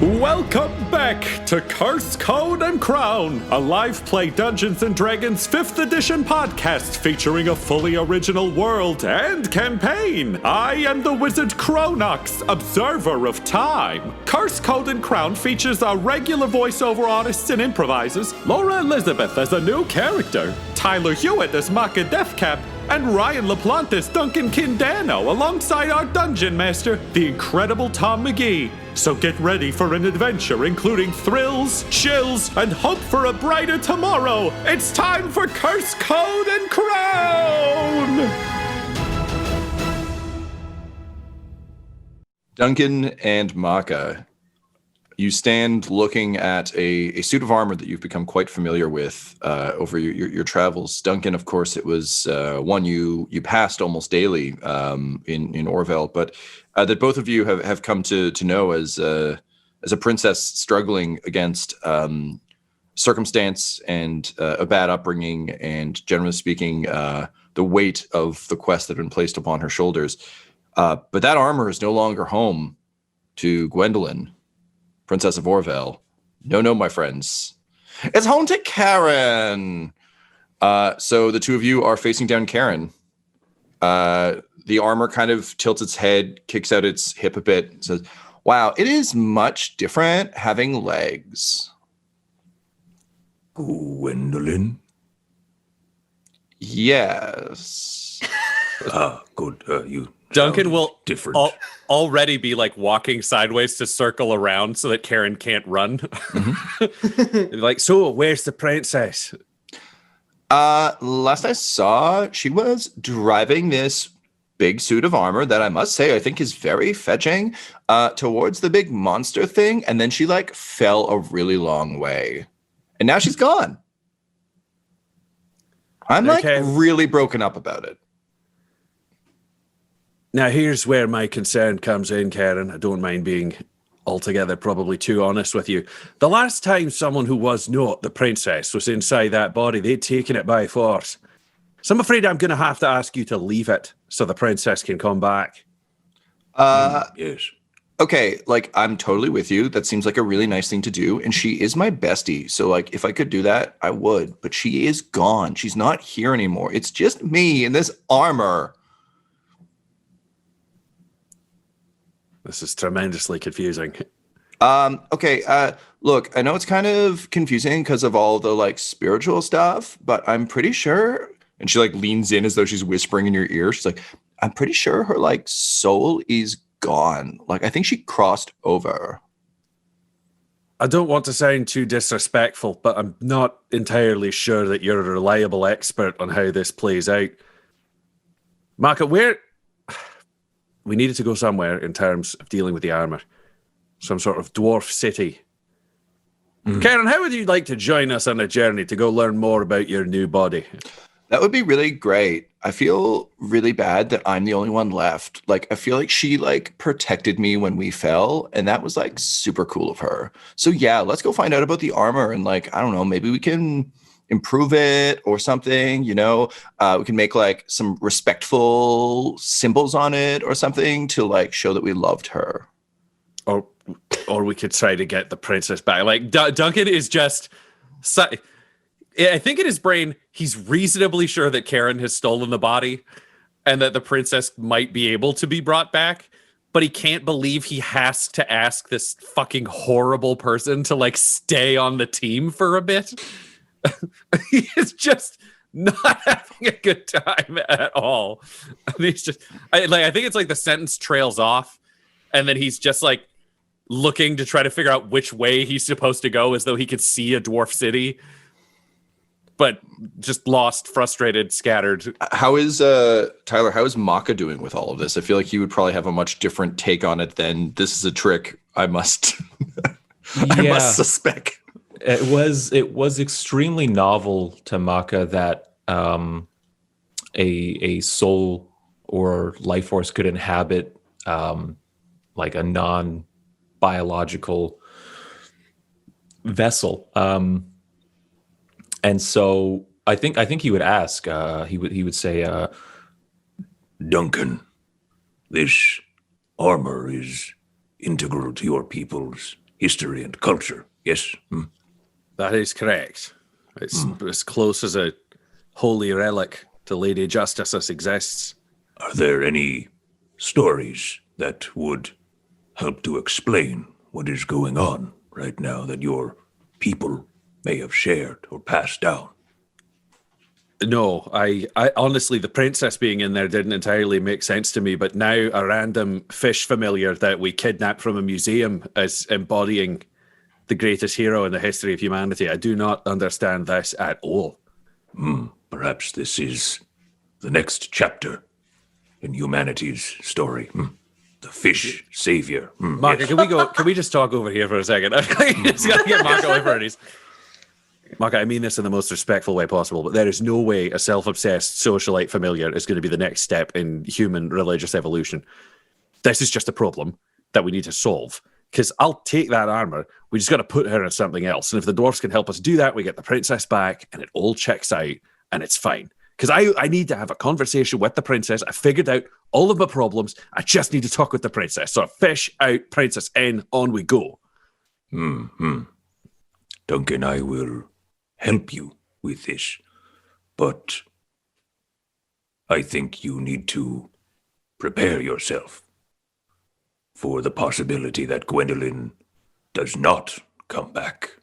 Welcome back to Curse, Code, and Crown, a live play Dungeons & Dragons 5th edition podcast featuring a fully original world and campaign. I am the wizard Cronox, observer of time. Curse, Code, and Crown features our regular voiceover artists and improvisers, Laura Elizabeth as a new character, Tyler Hewitt as Makka Deathcap, and Ryan LaPlante as Duncan Danno, alongside our dungeon master, the incredible Tom McGee. So get ready for an adventure including thrills, chills, and hope for a brighter tomorrow. It's time for Curse, Code, and Crown! Duncan and Makka, you stand looking at a suit of armor that you've become quite familiar with over your travels. Duncan, of course, it was one you passed almost daily in Orville, but that both of you have come to know as a princess struggling against circumstance and a bad upbringing, and generally speaking, the weight of the quest that had been placed upon her shoulders. But that armor is no longer home to Gwendolyn, Princess of Orville. No, my friends. It's home to Karen. So the two of you are facing down Karen. The armor kind of tilts its head, kicks out its hip a bit, and says, wow, it is much different having legs. Gwendolyn? Yes. Good. You Duncan will different. Already be like walking sideways to circle around so that Karen can't run. Mm-hmm. Like, so where's the princess? Last I saw, she was driving this big suit of armor that I must say I think is very fetching towards the big monster thing, and then she like fell a really long way. And now she's gone. I'm like really broken up about it. Now, here's where my concern comes in, Karen. I don't mind being altogether probably too honest with you. The last time someone who was not the princess was inside that body, they'd taken it by force. So I'm afraid I'm going to have to ask you to leave it so the princess can come back. Yes. Okay, like, I'm totally with you. That seems like a really nice thing to do. And she is my bestie. So, like, if I could do that, I would. But she is gone. She's not here anymore. It's just me in this armor. This is tremendously confusing. Okay, look, I know it's kind of confusing because of all the, like, spiritual stuff, but I'm pretty sure, and she, like, leans in as though she's whispering in your ear. She's like, I'm pretty sure her, like, soul is gone. Like, I think she crossed over. I don't want to sound too disrespectful, but I'm not entirely sure that you're a reliable expert on how this plays out. Makka, we needed to go somewhere in terms of dealing with the armor. Some sort of dwarf city. Karen, how would you like to join us on a journey to go learn more about your new body? That would be really great. I feel really bad that I'm the only one left. Like, I feel like she, like, protected me when we fell, and that was, like, super cool of her. So, yeah, let's go find out about the armor, and, like, I don't know, maybe we can improve it or something, you know? We can make, like, some respectful symbols on it or something to, like, show that we loved her. Or we could try to get the princess back. Like, Duncan is just... I think in his brain, he's reasonably sure that Karen has stolen the body and that the princess might be able to be brought back, but he can't believe he has to ask this fucking horrible person to, like, stay on the team for a bit. He is just not having a good time at all. And he's just, I think it's like the sentence trails off, and then he's just like looking to try to figure out which way he's supposed to go, as though he could see a dwarf city, but just lost, frustrated, scattered. How is Tyler? How is Makka doing with all of this? I feel like he would probably have a much different take on it than this is a trick. I must, I must suspect. It was extremely novel to Makka that a soul or life force could inhabit like a non-biological vessel. And so I think he would ask. He would say, Duncan, this armor is integral to your people's history and culture. Yes. That is correct. It's as close as a holy relic to Lady Justice as exists. Are there any stories that would help to explain what is going on right now that your people may have shared or passed down? No, I honestly, the princess being in there didn't entirely make sense to me, but now a random fish familiar that we kidnapped from a museum is embodying the greatest hero in the history of humanity. I do not understand this at all. Perhaps this is the next chapter in humanity's story. The fish savior. Makka, can we just talk over here for a second? I just gotta get Makka away from it. Makka, I mean this in the most respectful way possible, but there is no way a self-obsessed socialite familiar is going to be the next step in human religious evolution. This is just a problem that we need to solve. Because I'll take that armor. We just got to put her in something else. And if the dwarves can help us do that, we get the princess back and it all checks out and it's fine. Because I need to have a conversation with the princess. I figured out all of my problems. I just need to talk with the princess. So fish out, princess in, on we go. Duncan, I will help you with this, but I think you need to prepare yourself for the possibility that Gwendolyn does not come back.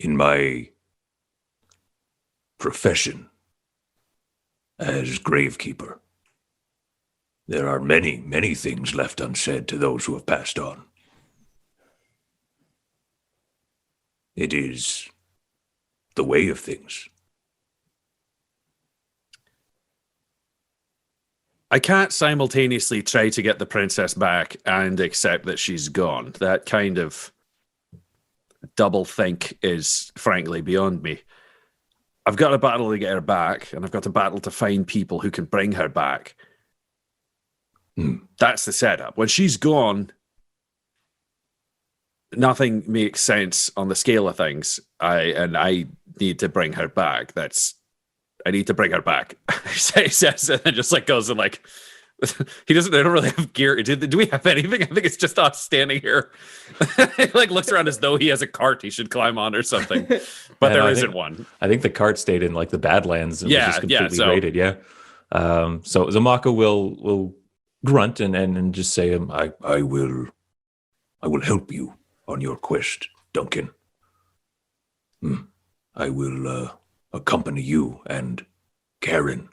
In my profession as gravekeeper, there are many, many things left unsaid to those who have passed on. It is the way of things. I can't simultaneously try to get the princess back and accept that she's gone. That kind of double think is frankly beyond me. I've got a battle to get her back, and I've got a battle to find people who can bring her back. That's the setup. When she's gone, nothing makes sense on the scale of things. I need to bring her back. I need to bring her back. He says, and then just like goes and like, they don't really have gear. Do we have anything? I think it's just us standing here. He like looks around as though he has a cart he should climb on or something, but there isn't one. I think the cart stayed in like the Badlands and was just completely raided. Yeah. So Makka will grunt and just say, I will help you on your quest, Duncan. I will accompany you and Karen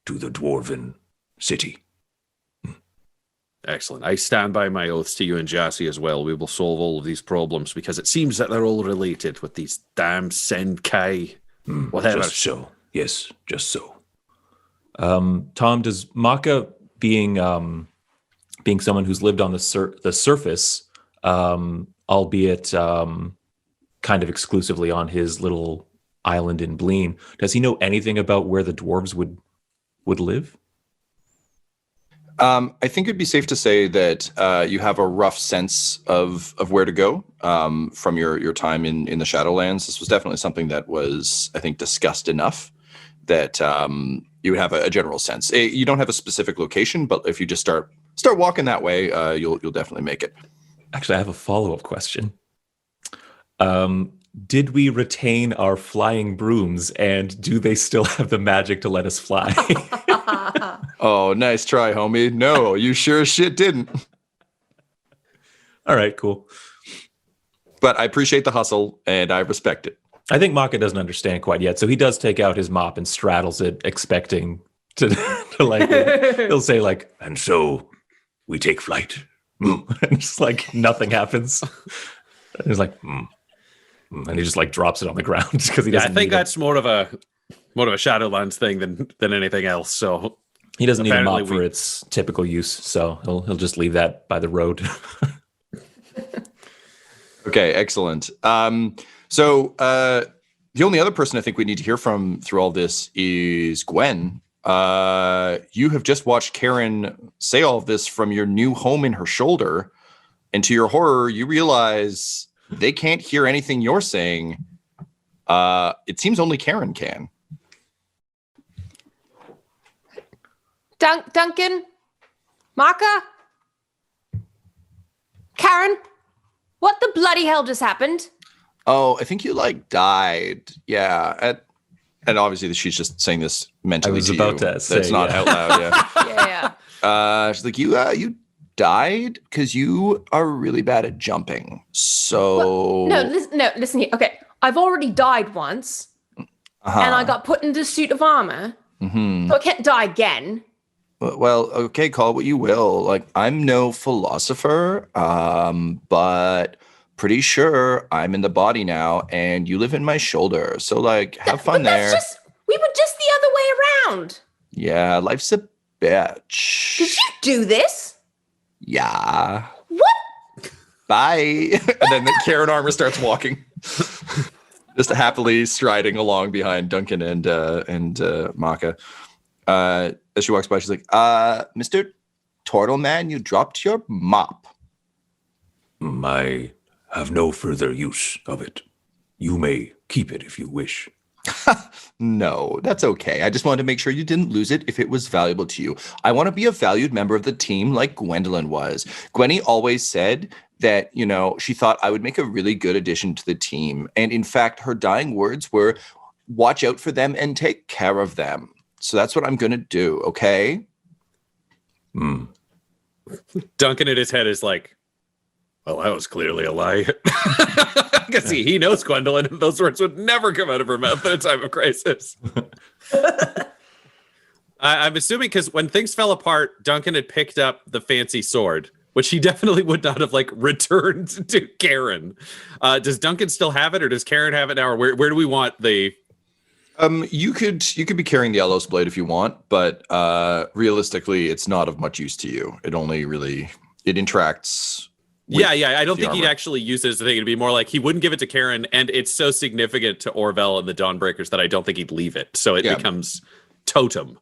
to the dwarven city. Excellent. I stand by my oaths to you and Jassy as well. We will solve all of these problems because it seems that they're all related with these damn Senkai, whatever. Just so. Yes, just so. Tom, does Makka being someone who's lived on the surface, albeit kind of exclusively on his little island in Bleen, does he know anything about where the dwarves would live? I think it'd be safe to say that you have a rough sense of where to go from your time in the Shadowlands. This was definitely something that was, I think, discussed enough that you would have a general sense. You don't have a specific location, but if you just start walking that way, you'll definitely make it. Actually, I have a follow-up question. Did we retain our flying brooms, and do they still have the magic to let us fly? Oh, nice try, homie. No, you sure as shit didn't. All right, cool. But I appreciate the hustle, and I respect it. I think Makka doesn't understand quite yet, so he does take out his mop and straddles it, expecting to like, he'll say like, and so we take flight. And just like nothing happens. And he's like, and he just like drops it on the ground because he doesn't. I think that's more of a Shadowlands thing than anything else. So he doesn't need a mop for its typical use, so he'll just leave that by the road. Okay, excellent. So the only other person I think we need to hear from through all this is Gwen. You have just watched Karen say all of this from your new home in her shoulder, and to your horror, you realize they can't hear anything you're saying. It seems only Karen can. Duncan? Makka? Karen, what the bloody hell just happened? Oh, I think you died. Yeah. And obviously she's just saying this mentally. I was to about you. to say, it's not out loud. Yeah. Yeah. She's like, you died because you are really bad at jumping. So Listen here. Okay, I've already died once, and I got put into a suit of armor, so I can't die again. Well, okay, call it what you will. I'm no philosopher, but pretty sure I'm in the body now, and you live in my shoulder. So, have fun there. We were just the other way around. Yeah, life's a bitch. Did you do this? Yeah. What? Bye. And then the Karen Armor starts walking, just happily striding along behind Duncan and Makka. As she walks by, she's like, Mr. Turtle Man, you dropped your mop. I have no further use of it. You may keep it if you wish. No, that's okay. I just wanted to make sure you didn't lose it if it was valuable to you. I want to be a valued member of the team like Gwendolyn was. Gwenny always said that, she thought I would make a really good addition to the team. And in fact, her dying words were, watch out for them and take care of them. So that's what I'm going to do, okay? Duncan in his head is like, well, that was clearly a lie. Because he knows Gwendolyn, and those words would never come out of her mouth at a time of crisis. I'm assuming because when things fell apart, Duncan had picked up the fancy sword, which he definitely would not have returned to Karen. Does Duncan still have it, or does Karen have it now, or where do we want the... You could be carrying the Ellos blade if you want, but realistically, it's not of much use to you. It only really interacts. Yeah. I don't think armor. he'd actually use it as a thing. It'd be more like he wouldn't give it to Karen, and it's so significant to Orville and the Dawnbreakers that I don't think he'd leave it. So it becomes totem.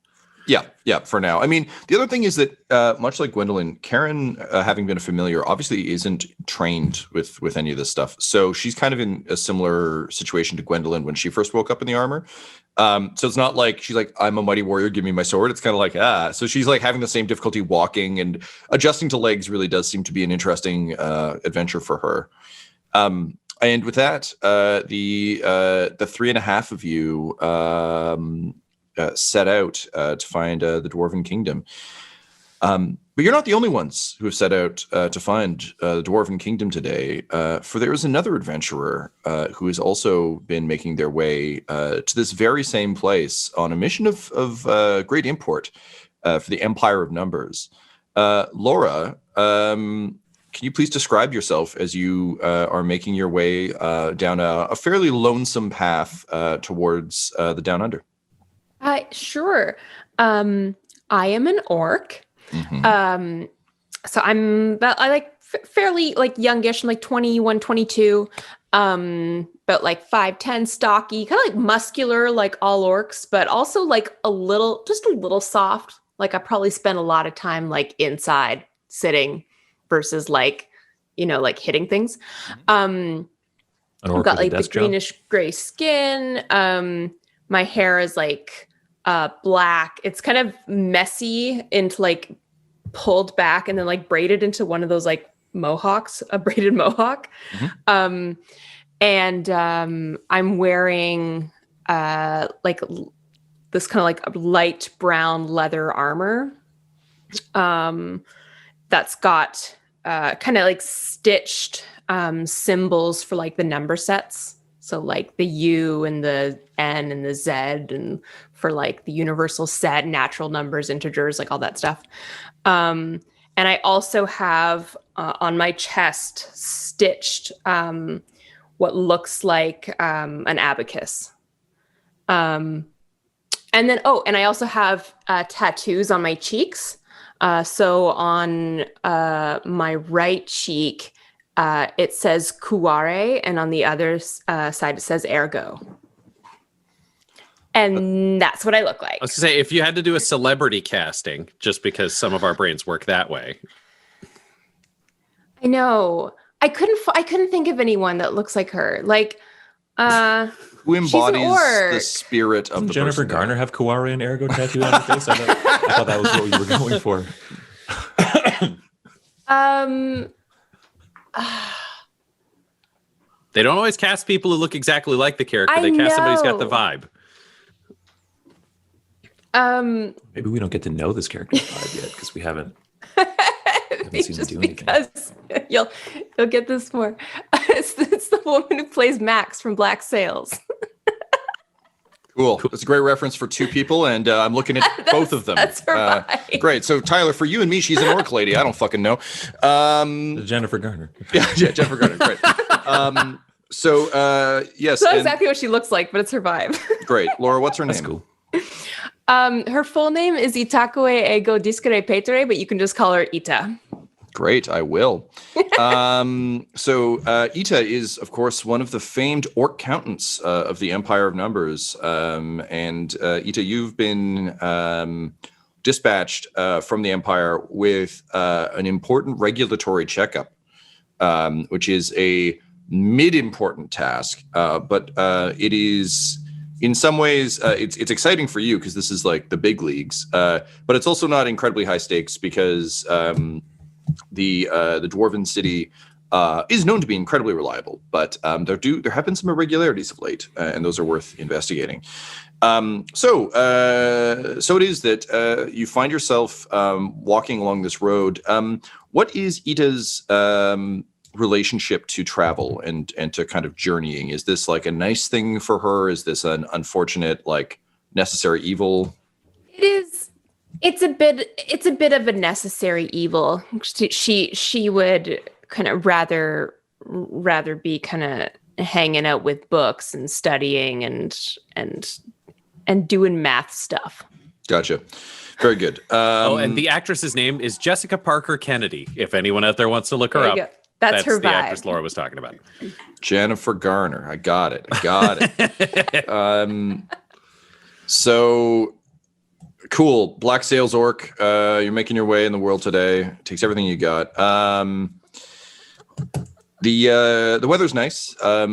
Yeah, for now. I mean, the other thing is that much like Gwendolyn, Karen, having been a familiar, obviously isn't trained with any of this stuff. So she's kind of in a similar situation to Gwendolyn when she first woke up in the armor. So it's not like she's like, I'm a mighty warrior, give me my sword. It's kind of like, So she's having the same difficulty walking, and adjusting to legs really does seem to be an interesting adventure for her. And with that, the 3.5 of you set out to find the Dwarven Kingdom. But you're not the only ones who have set out to find the Dwarven Kingdom today, for there is another adventurer who has also been making their way to this very same place on a mission of great import for the Empire of Numbers. Laura, can you please describe yourself as you are making your way down a fairly lonesome path towards the Down Under? Sure. I am an orc. Mm-hmm. So I'm fairly youngish. I'm 21, 22. But 5'10", stocky, kind of muscular, like all orcs, but also a little soft. I probably spend a lot of time inside sitting versus hitting things. I've got the greenish gray skin. My hair is black. It's kind of messy into pulled back and then braided into one of those mohawks, a braided mohawk. Mm-hmm. And I'm wearing this kind of light brown leather armor that's got kind of stitched symbols for the number sets. So the U and the N and the Z, and for the universal set, natural numbers, integers, all that stuff. And I also have on my chest stitched what looks like an abacus. And I also have tattoos on my cheeks. So on my right cheek, it says Kuare, and on the other side, it says Ergo. And that's what I look like. I was going to say, if you had to do a celebrity casting, just because some of our brains work that way. I know. I couldn't think of anyone that looks like her. Who embodies the spirit of the Jennifer person. Garner have Kuare and Ergo tattooed on her face? I thought that was what you were going for. They don't always cast people who look exactly like the character. I They cast somebody who's got the know. vibe. Maybe we don't get to know this character's vibe yet because we haven't seen him Just do anything. because you'll get this more. It's the woman who plays Max from Black Sails. Cool. That's a great reference for two people, and I'm looking at both of them. That's her vibe. Great. So, Tyler, for you and me, she's an orc lady. I don't fucking know. Jennifer Garner. Yeah, Jennifer Garner. Great. Yes. It's not and- exactly what she looks like, but it's her vibe. Great. Laura, what's her name? That's cool. Her full name is Itakue Ego Discre Petere, but you can just call her Ita. Great, I will. Ita is, of course, one of the famed orc countants of the Empire of Numbers. Ita, you've been dispatched from the Empire with an important regulatory checkup, which is a mid-important task, but it is... In some ways, it's exciting for you because this is like the big leagues, but it's also not incredibly high stakes because the Dwarven city is known to be incredibly reliable. But there have been some irregularities of late, and those are worth investigating. So it is that you find yourself walking along this road. What is Ita's relationship to travel and to kind of journeying? Is this like a nice thing for her? Is this an unfortunate, like, necessary evil? It is. It's a bit of a necessary evil. She would kind of rather be kind of hanging out with books and studying and doing math stuff. Gotcha. Very good. And the actress's name is Jessica Parker Kennedy. If anyone out there wants to look her There up. you go. That's her the vibe. actress Laura was talking about. Jennifer Garner. I got it. So cool. Black Sails Orc. You're making your way in the world today. It takes everything you got. The weather's nice. I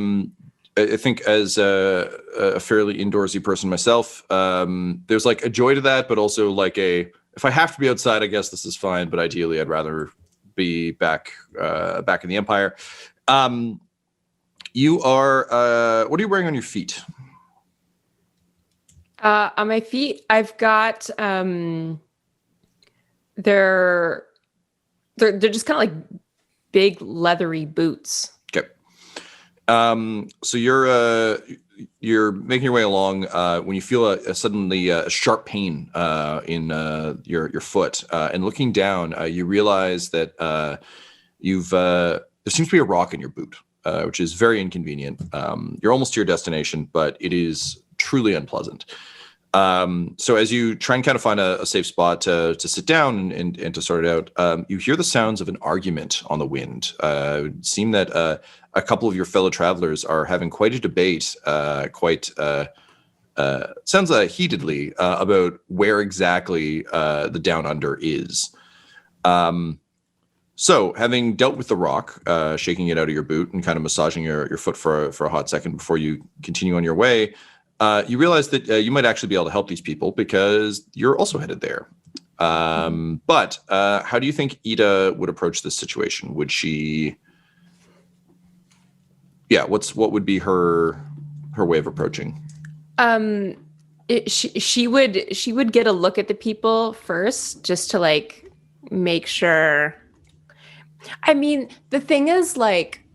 think as a fairly indoorsy person myself, there's like a joy to that, but also like if I have to be outside, I guess this is fine. But ideally, I'd rather be back in the Empire. You are. What are you wearing on your feet? On my feet, I've got they're just kind of like big leathery boots. Okay. So you're making your way along when you feel suddenly a sharp pain in your foot, and looking down, you realize that there seems to be a rock in your boot, which is very inconvenient. You're almost to your destination, but it is truly unpleasant. So as you try and kind of find a safe spot to sit down and to sort it out, you hear the sounds of an argument on the wind. It would seem that a couple of your fellow travelers are having quite a debate, sounds heatedly, about where exactly the Down Under is. So having dealt with the rock, shaking it out of your boot and kind of massaging your foot for a hot second before you continue on your way, you realize that you might actually be able to help these people because you're also headed there. But how do you think Ida would approach this situation? Would she... Yeah, what would be her way of approaching? She would get a look at the people first just to like make sure. I mean, the thing is, like,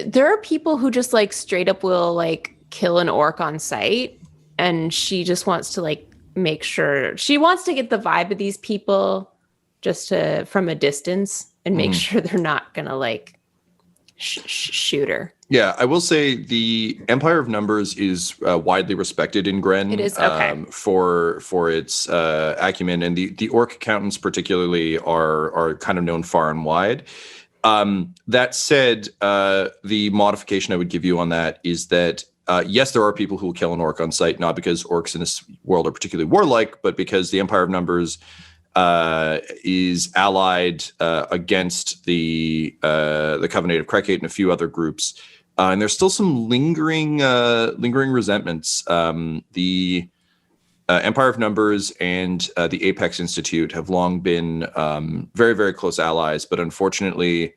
there are people who just like straight up will like kill an orc on sight, and she just wants to like make sure. She wants to get the vibe of these people just from a distance and make sure they're not gonna like shoot her. Yeah, I will say the Empire of Numbers is widely respected in Gren. It is, okay. For its acumen, and the orc accountants particularly are kind of known far and wide. That said, the modification I would give you on that is that yes, there are people who will kill an orc on sight, not because orcs in this world are particularly warlike, but because the Empire of Numbers is allied against the Covenant of Crecate and a few other groups. And there's still some lingering resentments. The Empire of Numbers and the Apex Institute have long been very, very close allies, but unfortunately,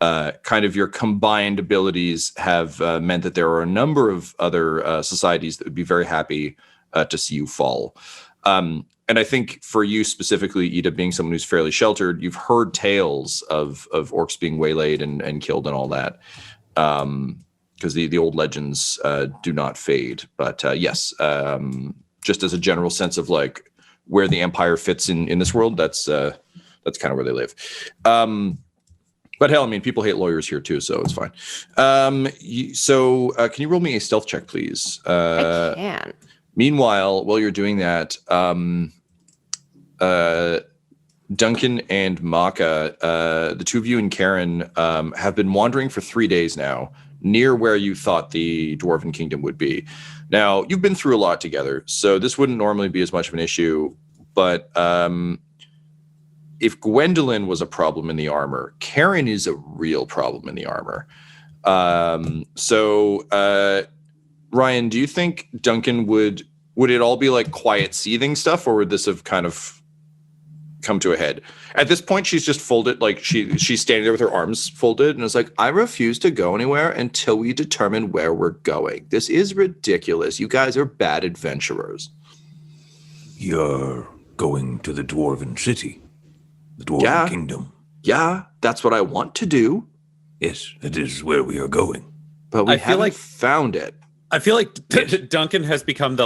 kind of your combined abilities have meant that there are a number of other societies that would be very happy to see you fall. And I think for you specifically, Ida, being someone who's fairly sheltered, you've heard tales of orcs being waylaid and killed and all that. Because the old legends do not fade. But yes, just as a general sense of like where the Empire fits in this world, that's kind of where they live. But hell, I mean, people hate lawyers here too, so it's fine. Can you roll me a stealth check, please? I can. Meanwhile, while you're doing that, Duncan and Makka, the two of you and Karen, have been wandering for 3 days now, near where you thought the Dwarven Kingdom would be. Now, you've been through a lot together, so this wouldn't normally be as much of an issue, but if Gwendolyn was a problem in the armor, Karen is a real problem in the armor. Ryan, do you think Duncan would it all be like quiet seething stuff, or would this have kind of come to a head? At this point, she's just folded, like she's standing there with her arms folded, and it's like, I refuse to go anywhere until we determine where we're going. This is ridiculous. You guys are bad adventurers. You're going to the Dwarven City, the Dwarven Kingdom. Yeah, that's what I want to do. Yes, it is where we are going. But we haven't found it. I feel like Duncan has become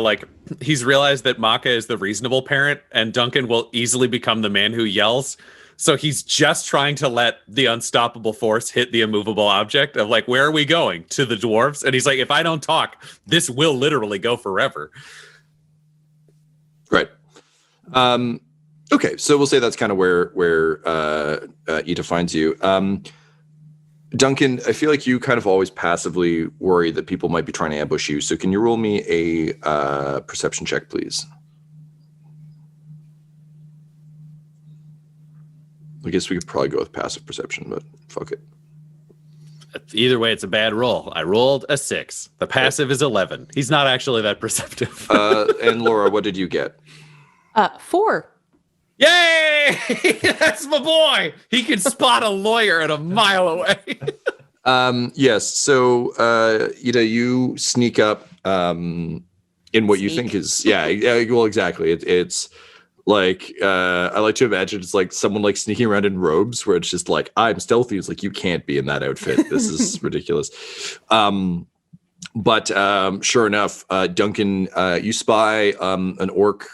he's realized that Makka is the reasonable parent, and Duncan will easily become the man who yells. So he's just trying to let the unstoppable force hit the immovable object of like, where are we going? To the dwarves? And he's like, if I don't talk, this will literally go forever. Right. Okay, so we'll say that's kind of where Ita finds you. Duncan, I feel like you kind of always passively worry that people might be trying to ambush you. So can you roll me a perception check, please? I guess we could probably go with passive perception, but fuck it. Either way, it's a bad roll. I rolled a 6. The passive is 11. He's not actually that perceptive. And Laura, what did you get? 4. Yay! That's my boy. He can spot a lawyer at a mile away. Yes. So, Ida, you sneak up in what you think is well, exactly. It's like I like to imagine it's like someone like sneaking around in robes, where it's just like, I'm stealthy. It's like, you can't be in that outfit. This is ridiculous. But sure enough, Duncan, you spy an orc.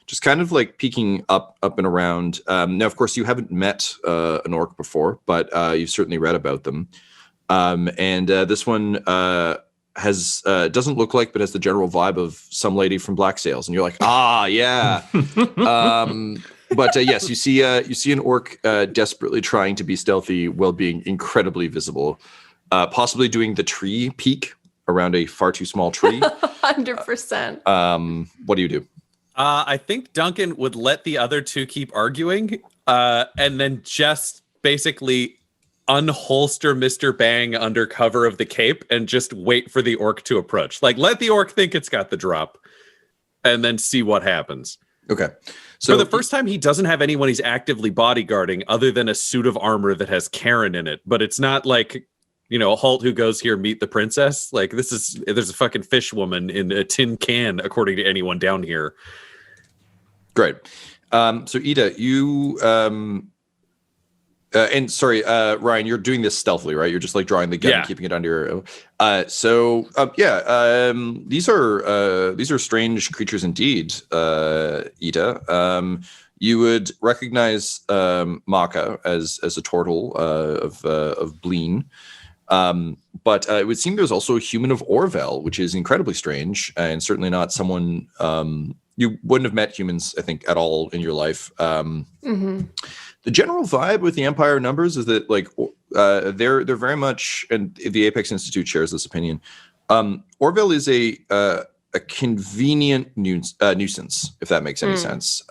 Just kind of like peeking up and around. Now, of course, you haven't met an orc before, but you've certainly read about them. And this one doesn't look like, but has the general vibe of some lady from Black Sails. And you're like, yeah. But yes, you see an orc desperately trying to be stealthy while being incredibly visible, possibly doing the tree peek around a far too small tree. 100%. What do you do? I think Duncan would let the other two keep arguing, and then just basically unholster Mr. Bang under cover of the cape and just wait for the orc to approach. Like, let the orc think it's got the drop, and then see what happens. Okay. So for the first time, he doesn't have anyone he's actively bodyguarding other than a suit of armor that has Karen in it. But it's not like, Halt who goes here, meet the princess. Like, there's a fucking fish woman in a tin can, according to anyone down here. Great. So Ida, you and sorry, Ryan, you're doing this stealthily, right? You're just like drawing the gun and keeping it under your. These are strange creatures indeed, Ida. You would recognize Makka as a turtle of Bleen. But it would seem there's also a human of Orvel, which is incredibly strange and certainly not someone you wouldn't have met humans, I think, at all in your life. The general vibe with the Empire numbers is that like they're very much, and the Apex Institute shares this opinion. Orvel is a convenient nuisance, if that makes any sense.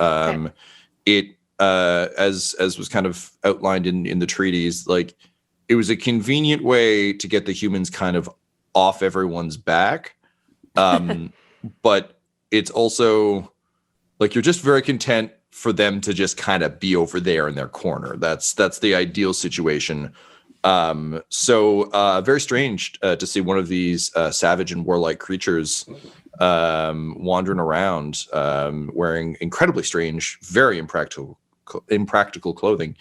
It as was kind of outlined in the treaties, like it was a convenient way to get the humans kind of off everyone's back. But it's also like you're just very content for them to just kind of be over there in their corner. That's the ideal situation. So very strange to see one of these savage and warlike creatures wandering around wearing incredibly strange, very impractical clothing.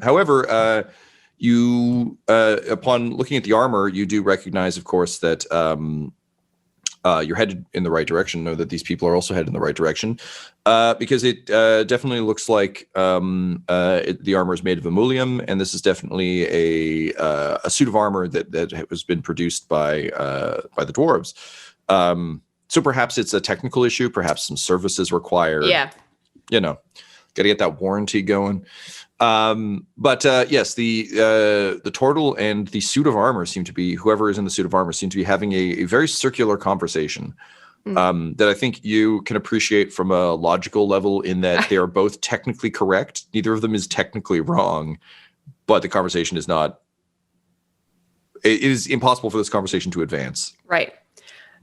However, you upon looking at the armor, you do recognize, of course, that you're headed in the right direction. Know that these people are also headed in the right direction, because it definitely looks like the armor is made of emulium, and this is definitely a suit of armor that has been produced by the dwarves. So perhaps it's a technical issue. Perhaps some services required. Yeah, got to get that warranty going. But yes, the turtle and the suit of armor seem to be, whoever is in the suit of armor, seem to be having a very circular conversation that I think you can appreciate from a logical level, in that they are both technically correct. Neither of them is technically wrong, but the conversation is not, it is impossible for this conversation to advance. right.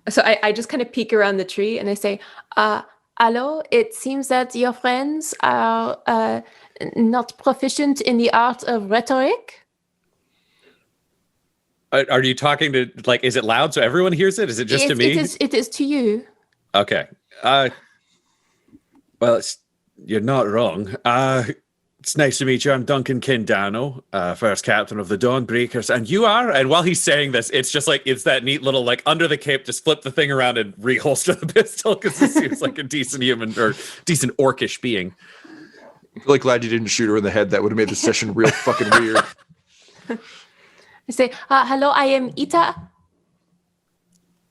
So I just kind of peek around the tree and I say, hello, it seems that your friends are not proficient in the art of rhetoric. Are you talking to, like, is it loud so everyone hears it? Is it just to me? It is to you. Okay. Well, you're not wrong. It's nice to meet you. I'm Duncan Danno, first captain of the Dawnbreakers, and you are. And while he's saying this, it's just like, it's that neat little, like, under the cape, just flip the thing around and reholster the pistol, because this seems like a decent human or decent orcish being. I'm really glad you didn't shoot her in the head. That would have made the session real fucking weird. I say, hello, I am Ita. Well,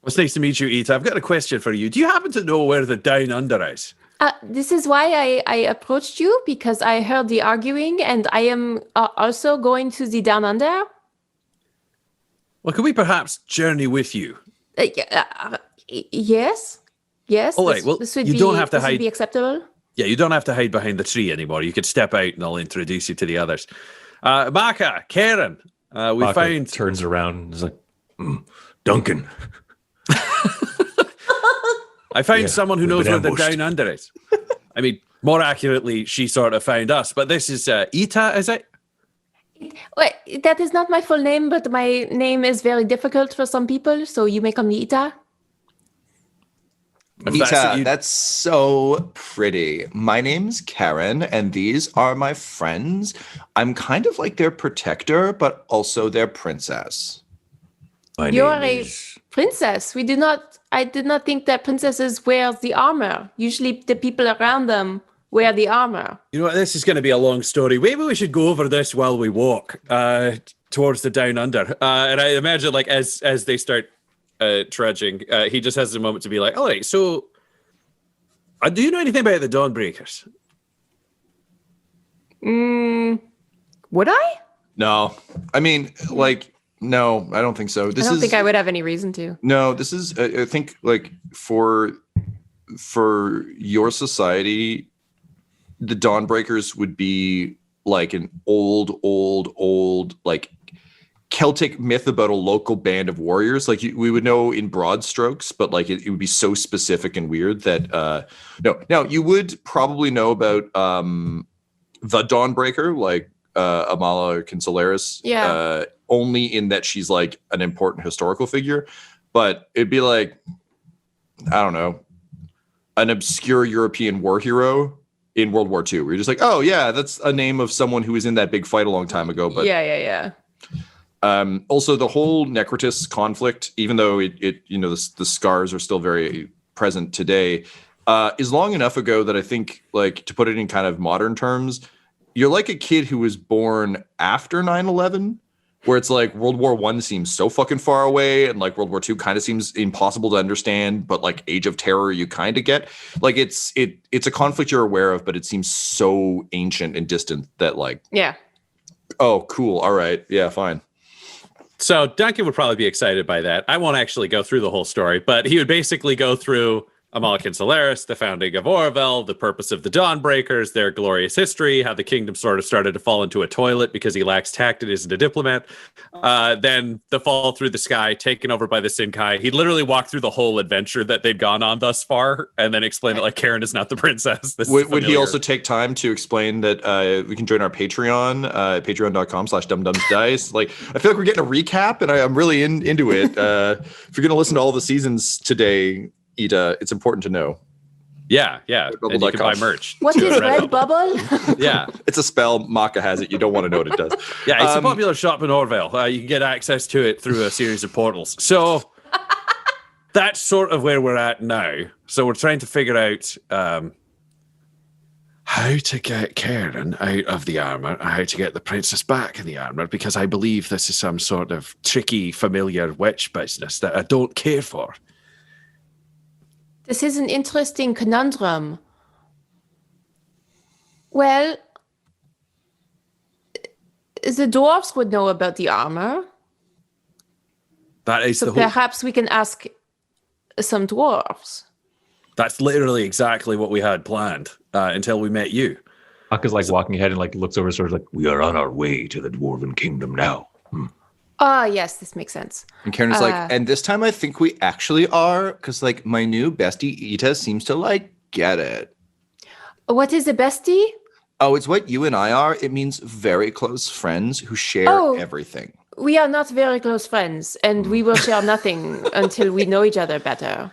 it's nice to meet you, Ita. I've got a question for you. Do you happen to know where the Down Under is? This is why I approached you, because I heard the arguing, and I am also going to the Down Under. Well, could we perhaps journey with you? Yes. All right, well, this would you be, don't have to this would hide. be acceptable. Yeah, you don't have to hide behind the tree anymore. You could step out and I'll introduce you to the others. Makka, Karen, we Makka found... turns around and is like, Duncan. I found someone who we've knows been where the ambushed. Down Under is. I mean, more accurately, she sort of found us. But this is Ita, is it? Well, that is not my full name, but my name is very difficult for some people, so you may call me Ita. Ita, that's so pretty. My name's Karen, and these are my friends. I'm kind of like their protector, but also their princess. You are a princess. I did not think that princesses wear the armor. Usually the people around them wear the armor. You know what? This is going to be a long story. Maybe we should go over this while we walk towards the Down Under. And I imagine, like, as they start trudging, he just has a moment to be like, all right, so do you know anything about the Dawnbreakers? Would I? No. I mean, like, no, I don't think so. I don't think I would have any reason to. No, this is, I think, like, for your society, the Dawnbreakers would be like an old, like, Celtic myth about a local band of warriors. Like, we would know in broad strokes, but like it would be so specific and weird that no. Now you would probably know about the Dawnbreaker, like Amala Kinsaleris, only in that she's like an important historical figure. But it'd be like, I don't know, an obscure European war hero in World War II. Where you're just like, oh yeah, that's a name of someone who was in that big fight a long time ago. But yeah. Also, the whole Necrotis conflict, even though it you know, the scars are still very present today, is long enough ago that I think, like, to put it in kind of modern terms, you're like a kid who was born after 9/11, where it's like World War I seems so fucking far away, and like World War II kind of seems impossible to understand, but like Age of Terror you kind of get. Like it's a conflict you're aware of, but it seems so ancient and distant that, like, oh, cool, all right, yeah, fine. So Duncan would probably be excited by that. I won't actually go through the whole story, but he would basically go through Amalek and Solaris, the founding of Orville, the purpose of the Dawnbreakers, their glorious history, how the kingdom sort of started to fall into a toilet because he lacks tact and isn't a diplomat. Then the fall through the sky, taken over by the Sinkai. He'd literally walk through the whole adventure that they'd gone on thus far and then explain it like Karen is not the princess. Would he also take time to explain that we can join our Patreon, patreon.com/dumdumsdice? Like, I feel like we're getting a recap, and I'm really into it. If you're going to listen to all the seasons today, Ida, it's important to know. Yeah. And you can buy merch. What is Redbubble? Yeah. It's a spell. Maka has it. You don't want to know what it does. Yeah, it's a popular shop in Orville. You can get access to it through a series of portals. So that's sort of where we're at now. So we're trying to figure out how to get Karen out of the armor, how to get the princess back in the armor, because I believe this is some sort of tricky, familiar witch business that I don't care for. This is an interesting conundrum. Well, the dwarves would know about the armor. That is So perhaps we can ask some dwarves. That's literally exactly what we had planned until we met you. Maka's like walking ahead and like looks over, sort of like, We are on our way to the Dwarven Kingdom now. Ah, yes, this makes sense. And Karen's like, and this time I think we actually are, because like my new bestie Ita seems to like get it. What is a bestie? Oh, it's what you and I are. It means very close friends who share everything. We are not very close friends, and we will share nothing until we know each other better.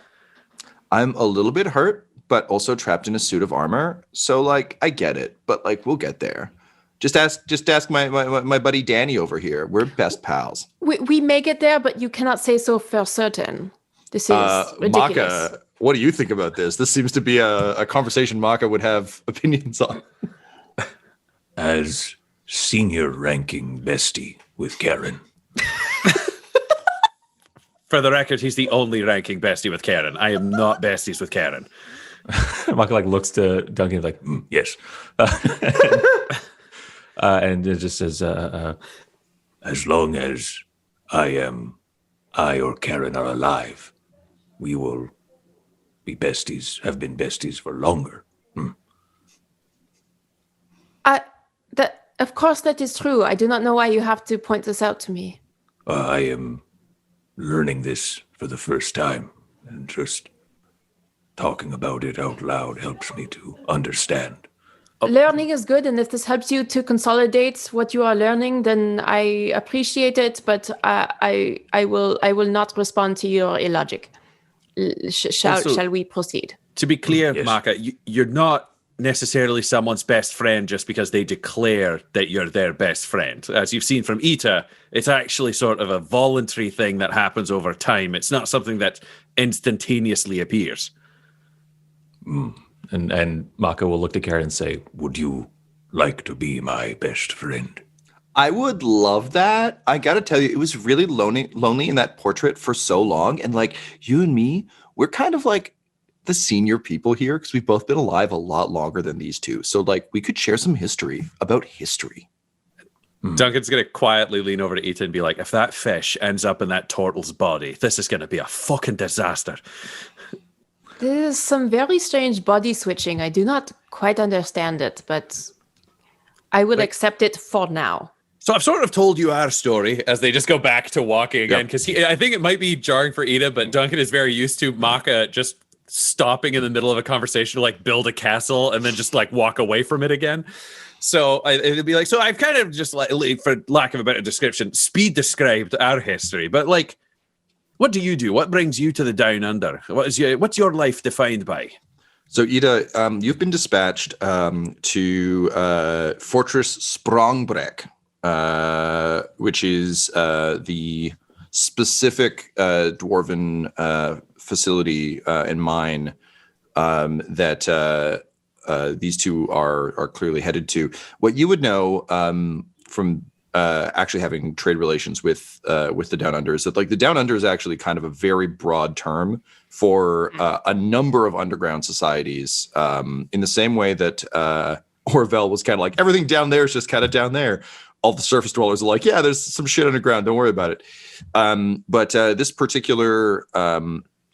I'm a little bit hurt, but also trapped in a suit of armor. So like, I get it, but like, we'll get there. Just ask my buddy Danny over here. We're best pals. We may get there, but you cannot say so for certain. This is ridiculous. Maka, what do you think about this? This seems to be a conversation Maka would have opinions on. As senior ranking bestie with Karen. For the record, he's the only ranking bestie with Karen. I am not besties with Karen. Maka like looks to Duncan like, Yes. and it just says, As long as I or Karen are alive, we will be besties, have been besties for longer. Of course, that is true. I do not know why you have to point this out to me. I am learning this for the first time, and just talking about it out loud helps me to understand. Learning is good, and if this helps you to consolidate what you are learning, then I appreciate it. But I will not respond to your illogic. Shall we proceed? To be clear, Yes. Maka, you're not necessarily someone's best friend just because they declare that you're their best friend. As you've seen from Ita, it's actually sort of a voluntary thing that happens over time. It's not something that instantaneously appears. and Maka will look to Karen and say, Would you like to be my best friend? I would love that. I got to tell you, it was really lonely in that portrait for so long. And like you and me, we're kind of like the senior people here because we've both been alive a lot longer than these two. So like we could share some history about history. Duncan's going to quietly lean over to Ita and be like, if that fish ends up in that turtle's body, this is going to be a fucking disaster. This is some very strange body switching. I do not quite understand it, but I will accept it for now. So I've sort of told you our story as they just go back to walking again, because I think it might be jarring for Ida, but Duncan is very used to Maka just stopping in the middle of a conversation to like build a castle and then just like walk away from it again. So it'd be like, so I've kind of just like, for lack of a better description, speed described our history, but like, what do you do? What brings you to the Down Under? What's your life defined by? So Ida, you've been dispatched to Fortress Sprangbrekh, which is the specific dwarven facility and mine that these two are clearly headed to. What you would know from actually having trade relations with the Down Under is that like the Down Under is actually kind of a very broad term for a number of underground societies, in the same way that Orville was kind of like everything down there is just kind of down there. All the surface dwellers are like, yeah, there's some shit underground. Don't worry about it. But this particular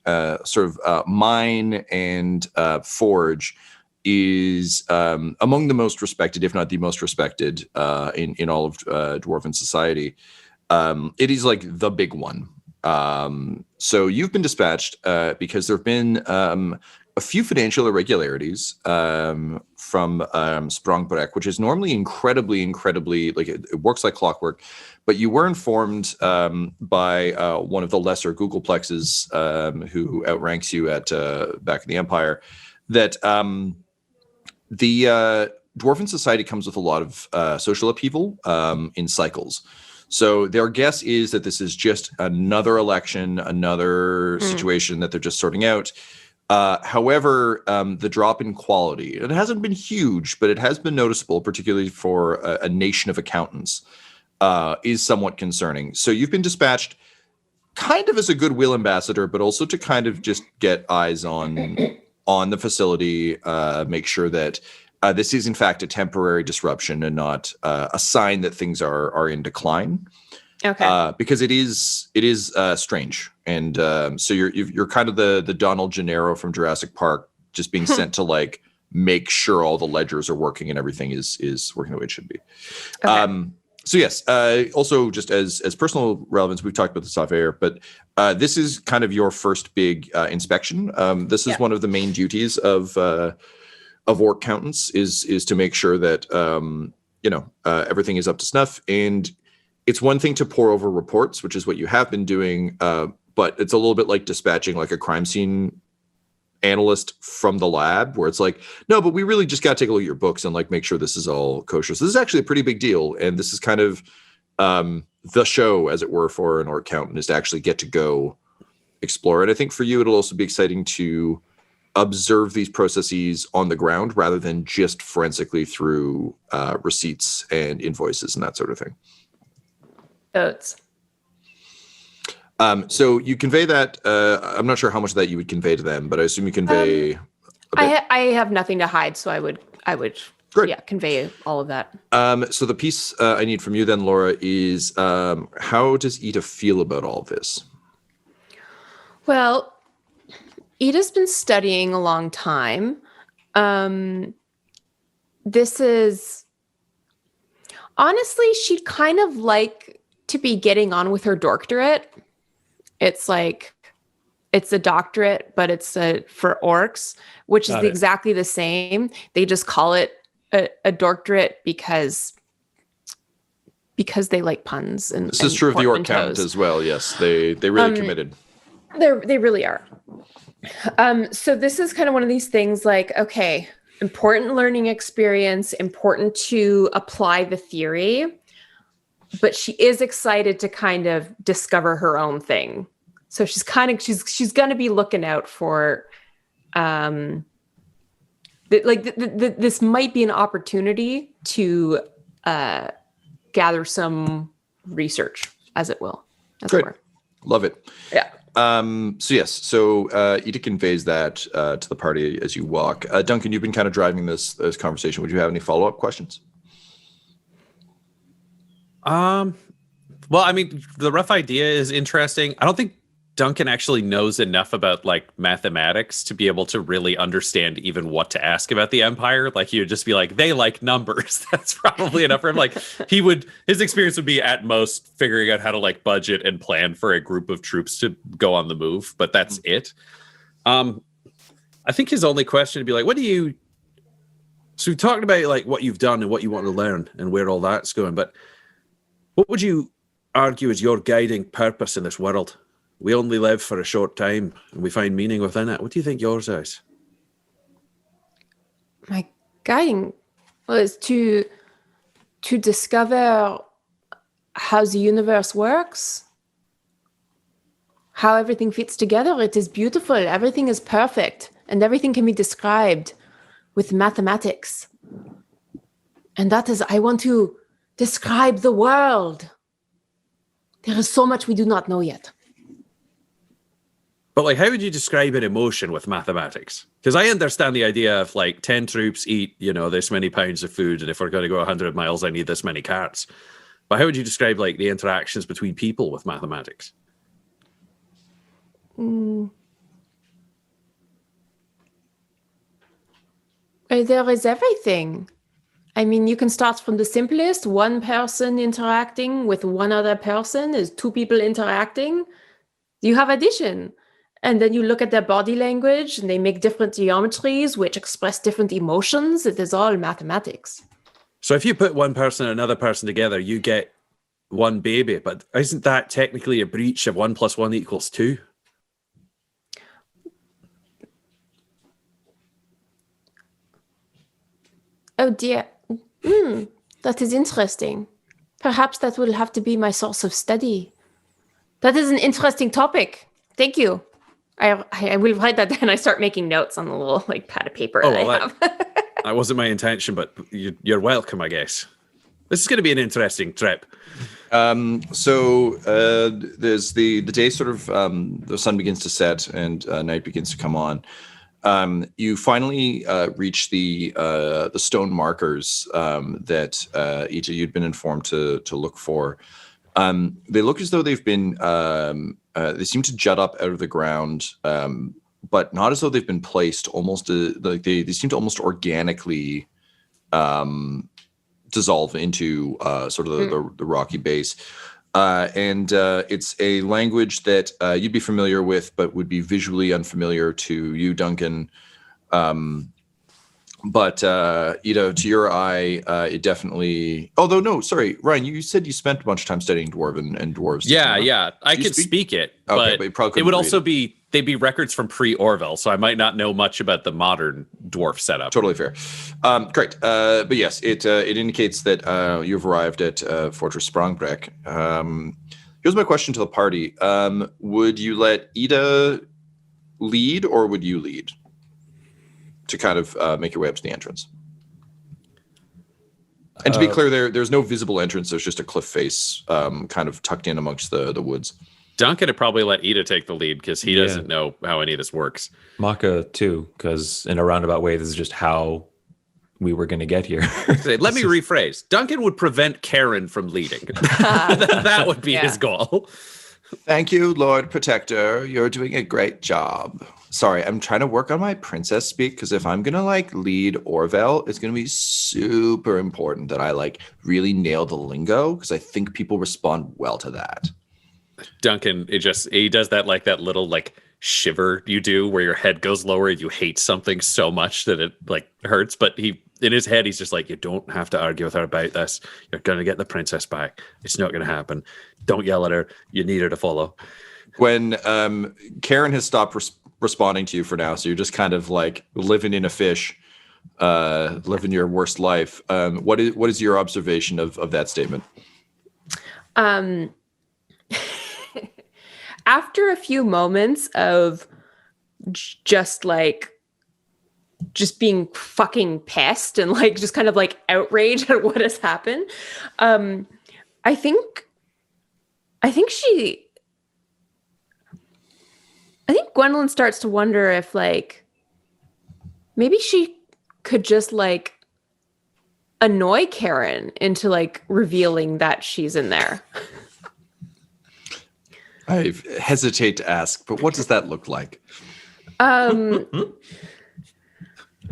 mine and forge is among the most respected, if not the most respected, in all of dwarven society. It is like the big one. So you've been dispatched because there have been a few financial irregularities from Sprangbrekh, which is normally incredibly like it works like clockwork. But you were informed by one of the lesser Googleplexes who outranks you at back in the Empire that the Dwarven Society comes with a lot of social upheaval in cycles. So their guess is that this is just another election, another situation that they're just sorting out. However, the drop in quality, it hasn't been huge, but it has been noticeable, particularly for a nation of accountants, is somewhat concerning. So you've been dispatched kind of as a goodwill ambassador, but also to kind of just get eyes on the facility, make sure that this is in fact a temporary disruption and not a sign that things are in decline. Okay. Because it is strange, and so you're kind of the Donald Gennaro from Jurassic Park, just being sent to like make sure all the ledgers are working and everything is working the way it should be. Okay. So yes, also just as personal relevance, we've talked about this off air, but this is kind of your first big inspection. This is one of the main duties of orc accountants is to make sure that everything is up to snuff. And it's one thing to pour over reports, which is what you have been doing, but it's a little bit like dispatching like a crime scene analyst from the lab, where it's like, no, but we really just got to take a look at your books and like make sure this is all kosher. So this is actually a pretty big deal, and this is kind of the show, as it were, for an orc accountant, is to actually get to go explore. And I think for you, it'll also be exciting to observe these processes on the ground rather than just forensically through receipts and invoices and that sort of thing. Oats. So you convey that. I'm not sure how much of that you would convey to them, but I assume you convey. I have nothing to hide, so I would Great. convey all of that. So the piece I need from you then, Laura, is how does Ida feel about all this? Well, Ida's been studying a long time. This is honestly, she'd kind of like to be getting on with her doctorate. It's like, it's a doctorate, but it's for orcs, which is exactly the same. They just call it a doctorate because they like puns. And this is true of the orc count as well. Yes, they really committed. They really are. So this is kind of one of these things like, okay, important learning experience, important to apply the theory, but she is excited to kind of discover her own thing. So she's she's going to be looking out for, this might be an opportunity to gather some research, as it will. Great. Love it. Yeah. So Ida conveys that to the party as you walk. Duncan, you've been kind of driving this conversation. Would you have any follow-up questions? Well, I mean, the rough idea is interesting. I don't think Duncan actually knows enough about like mathematics to be able to really understand even what to ask about the Empire. Like he would just be like, they like numbers. That's probably enough for him. Like his experience would be at most figuring out how to like budget and plan for a group of troops to go on the move, but that's it. I think his only question would be like, so we talked about like what you've done and what you want to learn and where all that's going, but what would you argue is your guiding purpose in this world? We only live for a short time and we find meaning within it. What do you think yours is? My guiding was to discover how the universe works, how everything fits together. It is beautiful. Everything is perfect, and everything can be described with mathematics. And that is, I want to describe the world. There is so much we do not know yet. But like, how would you describe an emotion with mathematics? Because I understand the idea of like 10 troops eat, this many pounds of food. And if we're going to go 100 miles, I need this many carts. But how would you describe like the interactions between people with mathematics? There is everything. I mean, you can start from the simplest, one person interacting with one other person is two people interacting. You have addition. And then you look at their body language and they make different geometries which express different emotions. It is all mathematics. So if you put one person and another person together, you get one baby. But isn't that technically a breach of 1 + 1 = 2? Oh dear. That is interesting. Perhaps that will have to be my source of study. That is an interesting topic. Thank you. I will write that down. I start making notes on the little like pad of paper that I have. That wasn't my intention, but you're welcome, I guess. This is going to be an interesting trip. So there's the day sort of the sun begins to set and night begins to come on. You finally reach the stone markers that Ita, you'd been informed to look for. They look as though they've been they seem to jut up out of the ground, but not as though they've been placed. Almost like they seem to almost organically dissolve into sort of the rocky base. And it's a language that you'd be familiar with, but would be visually unfamiliar to you, Duncan. But to your eye, it definitely. Although, no, sorry, Ryan, you said you spent a bunch of time studying Dwarven and dwarves. Yeah, I could speak it, but it would also be they'd be records from pre-Orville, so I might not know much about the modern dwarf setup. Totally fair. Great, but yes, it indicates that you've arrived at Fortress Sprangbrekh. Here's my question to the party: would you let Ida lead, or would you lead to kind of make your way up to the entrance? And to be clear, there's no visible entrance. There's just a cliff face kind of tucked in amongst the woods. Duncan would probably let Ida take the lead because he doesn't know how any of this works. Makka too, because in a roundabout way, this is just how we were going to get here. Let me rephrase. Duncan would prevent Karen from leading. That would be his goal. Thank you, Lord Protector. You're doing a great job. Sorry, I'm trying to work on my princess speak because if I'm gonna lead Orville, it's gonna be super important that I really nail the lingo because I think people respond well to that. Duncan, he does that that little shiver you do where your head goes lower and you hate something so much that it hurts. But in his head, he's just you don't have to argue with her about this. You're gonna get the princess back. It's not gonna happen. Don't yell at her. You need her to follow. When Karen has stopped responding to you for now, so you're just kind of living in a fish, living your worst life. What is your observation of that statement? After a few moments of just being fucking pissed and just kind of outraged at what has happened, I think Gwendolyn starts to wonder if maybe she could just annoy Karen into revealing that she's in there. I hesitate to ask, but what does that look like? I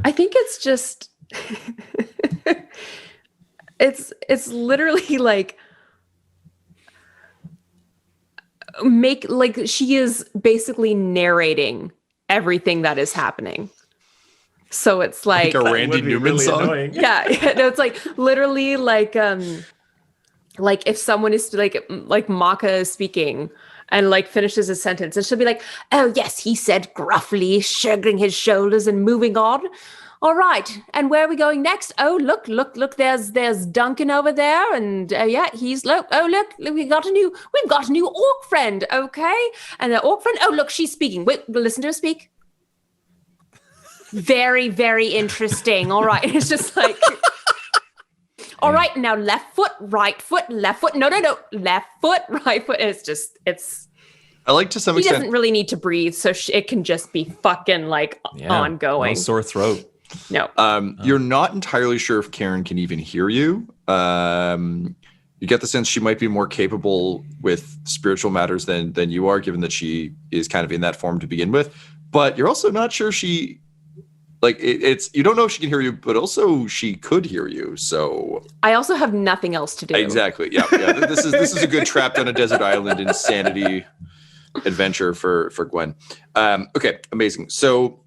think it's just it's literally she is basically narrating everything that is happening. So it's like a Randy Newman really song. Annoying. Yeah, no, it's literally if someone is Makka is speaking and finishes a sentence and she'll be like, "Oh yes, he said gruffly, shrugging his shoulders and moving on. All right, and where are we going next? Oh, look, there's Duncan over there, and he's look, we've got a new orc friend, okay? And the orc friend, oh look, she's speaking. Wait, listen to her speak. Very, very interesting. All right, it's just all right, now left foot, right foot, left foot. No, left foot, right foot. It's. I like to some extent. He doesn't really need to breathe, so it can just be fucking ongoing. No sore throat. No. You're not entirely sure if Karen can even hear you. You get the sense she might be more capable with spiritual matters than you are, given that she is kind of in that form to begin with. But you're also not sure she like it's you don't know if she can hear you, but also she could hear you. So I also have nothing else to do. exactly, yeah. This is a good trapped on a desert island insanity adventure for Gwen. Okay, amazing. So,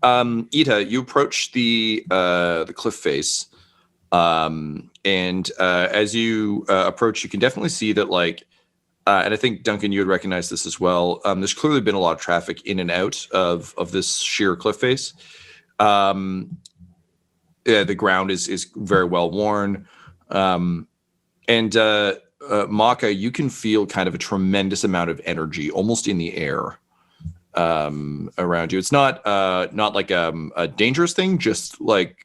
Ita, you approach the cliff face, and as you approach, you can definitely see that like. And I think, Duncan, you would recognize this as well. There's clearly been a lot of traffic in and out of this sheer cliff face. The ground is very well worn. And Makka, you can feel kind of a tremendous amount of energy almost in the air around you. It's not like a dangerous thing, just like,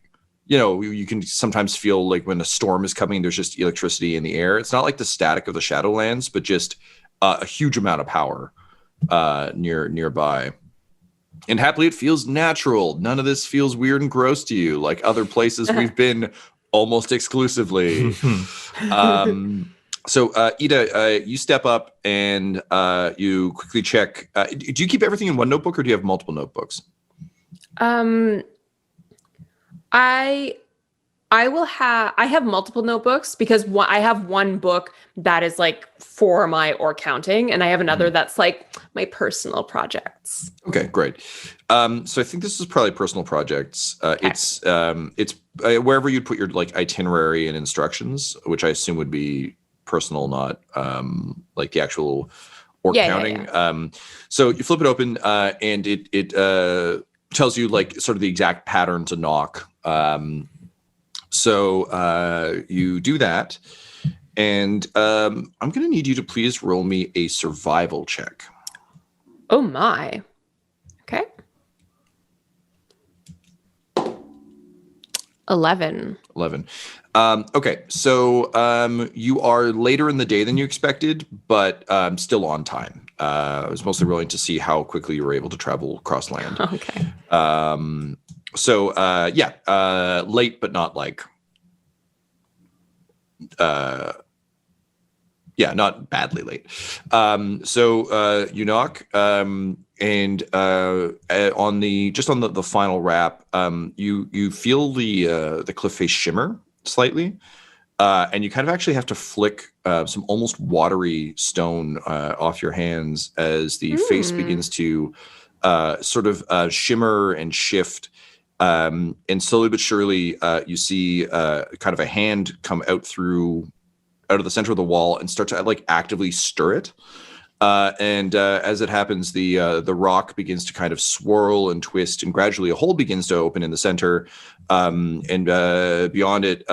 you know, you can sometimes feel like when a storm is coming, there's just electricity in the air. It's not like the static of the Shadowlands, but just a huge amount of power nearby. And happily, it feels natural. None of this feels weird and gross to you, like other places we've been almost exclusively. So, Ida, you step up and you quickly check. Do you keep everything in one notebook, or do you have multiple notebooks? I have multiple notebooks because I have one book that is like for my or counting, and I have another that's like my personal projects. Okay, great. So I think this is probably personal projects. Okay. It's wherever you'd put your like itinerary and instructions, which I assume would be personal, not like the actual or counting. Yeah. So you flip it open, and it tells you like sort of the exact pattern to knock. So you do that, and I'm going to need you to please roll me a survival check. Oh my. Okay. 11. Okay, so you are later in the day than you expected, but still on time. I was mostly rolling to see how quickly you were able to travel across land. Okay. So late, but not like, not badly late. So you knock, and on the final wrap, you feel the cliff face shimmer slightly, and you kind of actually have to flick some almost watery stone off your hands as the face begins to sort of shimmer and shift. And slowly but surely, you see kind of a hand come out of the center of the wall and start to like actively stir it. And as it happens, the rock begins to kind of swirl and twist, and gradually a hole begins to open in the center. And beyond it,